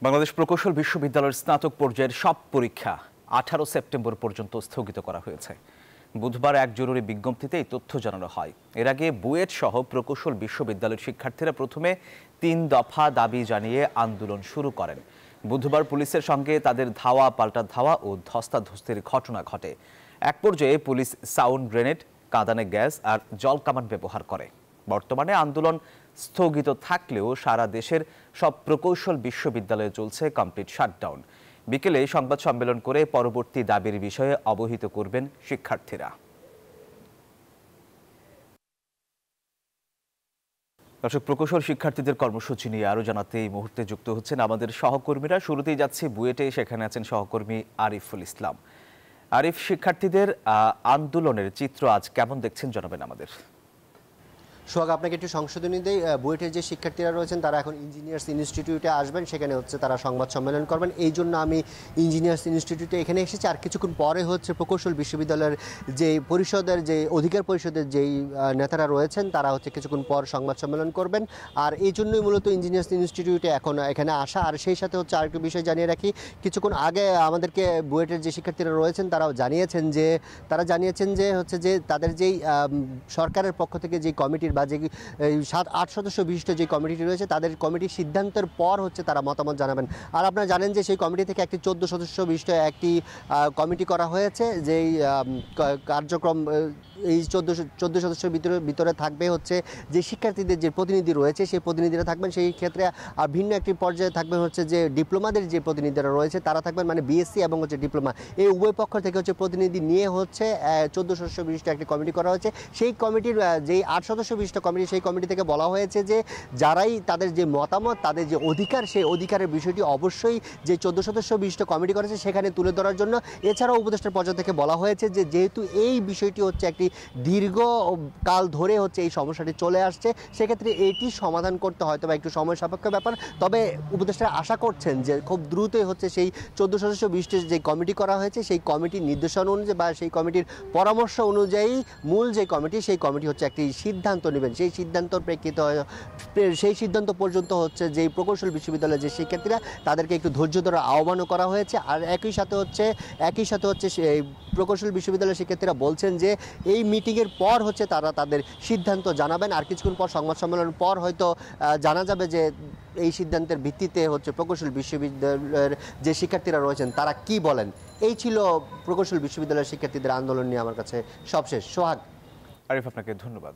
বাংলাদেশ প্রকৌশল বিশ্ববিদ্যালয়ের স্নাতক পর্যায়ের সব পরীক্ষা 18 সেপ্টেম্বর পর্যন্ত স্থগিত করা হয়েছে। বুধবার এক জরুরি বিজ্ঞপ্তিতে এই তথ্য জানানো হয়। এর আগে বুয়েট সহ প্রকৌশল বিশ্ববিদ্যালয়ের শিক্ষার্থীরা প্রথমে 3 দফা দাবি জানিয়ে আন্দোলন শুরু করেন। বুধবার পুলিশের সঙ্গে তাদের ধাওয়া পাল্টা ধাওয়া ও ধস্তাধস্তির ঘটনা ঘটে। এক পর্যায়ে পুলিশ সাউন্ড গ্রেনেড, কাঁদানে গ্যাস আর জল কামান ব্যবহার করে। বর্তমানে আন্দোলন স্থগিত থাকলেও সারা দেশের সব প্রকৌশল বিশ্ববিদ্যালয়ে চলছে কমপ্লিট শাটডাউন। বিকেলে সংবাদ সম্মেলন করে পরবর্তী দাবির বিষয়ে অবহিত করবেন শিক্ষার্থীরা। দর্শক, প্রকৌশল শিক্ষার্থীদের কর্মসূচি নিয়ে আরো জানাতে এই মুহূর্তে যুক্ত হচ্ছেন আমাদের সহকর্মীরা। শুরুতেই যাচ্ছি বুয়েটে, সেখানে আছেন সহকর্মী আরিফুল ইসলাম। আরিফ, শিক্ষার্থীদের আন্দোলনের চিত্র আজ কেমন দেখছেন জানাবেন আমাদের। সোহাগ, আপনাকে একটু সংশোধনী দেই। বুয়েটের যে শিক্ষার্থীরা রয়েছেন তারা এখন ইঞ্জিনিয়ার্স ইনস্টিটিউটে আসবেন, সেখানে তারা সংবাদ সম্মেলন করবেন। এই জন্য আমি ইঞ্জিনিয়ার্স ইনস্টিটিউটে এখানে এসেছি। আর কিছুক্ষণ পরে প্রকৌশল বিশ্ববিদ্যালয়ের যে পরিষদের যে অধিকার পরিষদের যেই নেতারা রয়েছেন তারা কিছুক্ষণ পর সংবাদ সম্মেলন করবেন। আর এই জন্যই মূলত ইঞ্জিনিয়ার্স ইনস্টিটিউটে এখন এখানে আসা। আর সেই সাথে আরেকটু বিষয় জানিয়ে রাখি, কিছুক্ষণ আগে আমাদেরকে বুয়েটের যে শিক্ষার্থীরা রয়েছেন তারাও জানিয়েছেন যে তাদের যেই সরকারের পক্ষ থেকে যে কমিটির বা যে 7-8 সদস্য বিশিষ্ট যে কমিটি রয়েছে তাদের কমিটির সিদ্ধান্তের পর তারা মতামত জানাবেন। আর আপনারা জানেন যে সেই কমিটি থেকে একটি 14 সদস্য বিশিষ্ট একটি কমিটি করা হয়েছে, যেই কার্যক্রম এই 14 সদস্যের ভিতরে থাকবে যে শিক্ষার্থীদের যে প্রতিনিধি রয়েছে সেই প্রতিনিধিরা থাকবেন। সেই ক্ষেত্রে ভিন্ন একটি পর্যায়ে থাকবেন যে ডিপ্লোমাদের যে প্রতিনিধিরা রয়েছে তারা থাকবেন, মানে বিএসসি এবং ডিপ্লোমা, এই উভয় পক্ষ থেকে প্রতিনিধি নিয়ে 14 সদস্য বিশিষ্ট একটি কমিটি করা হয়েছে। সেই কমিটির যেই 8 সদস্য বিশিষ্ট কমিটি, সেই কমিটি থেকে বলা হয়েছে যে যারাই তাদের যে মতামত, তাদের যে অধিকার, সেই অধিকারের বিষয়টি অবশ্যই যে 14 সদস্য বিশিষ্ট কমিটি করেছে সেখানে তুলে ধরার জন্য। এছাড়াও উপদেষ্টার পর্যায় থেকে বলা হয়েছে যে যেহেতু এই বিষয়টি একটি দীর্ঘ কাল ধরে এই সমস্যাটি চলে আসছে, সেক্ষেত্রে এটি সমাধান করতে হয়তো বা একটু সময় সাপেক্ষ ব্যাপার। তবে উপদেষ্টারা আশা করছেন যে খুব দ্রুতই সেই 14 সদস্য বিশিষ্ট যে কমিটি করা হয়েছে সেই কমিটির নির্দেশনা অনুযায়ী বা সেই কমিটির পরামর্শ অনুযায়ী মূল যে কমিটি সেই কমিটি একটি সিদ্ধান্ত নেবেন। সেই সিদ্ধান্তর প্রেক্ষিতে সেই সিদ্ধান্ত পর্যন্ত যেই প্রকৌশল বিশ্ববিদ্যালয়ের যে শিক্ষার্থীরা তাদেরকে একটু ধৈর্য ধরার আহ্বানও করা হয়েছে। আর একই সাথে সেই প্রকৌশল বিশ্ববিদ্যালয়ের শিক্ষার্থীরা বলছেন যে এই মিটিংয়ের পর তারা তাদের সিদ্ধান্ত জানাবেন। আর কিছুক্ষণ পর সংবাদ সম্মেলনের পর হয়তো জানা যাবে যে এই সিদ্ধান্তের ভিত্তিতে প্রকৌশল বিশ্ববিদ্যালয়ের যে শিক্ষার্থীরা রয়েছেন তারা কি বলেন। এই ছিল প্রকৌশল বিশ্ববিদ্যালয়ের শিক্ষার্থীদের আন্দোলন নিয়ে আমার কাছে সবশেষ। সোহাগ। আরিফ, আপনাকে ধন্যবাদ।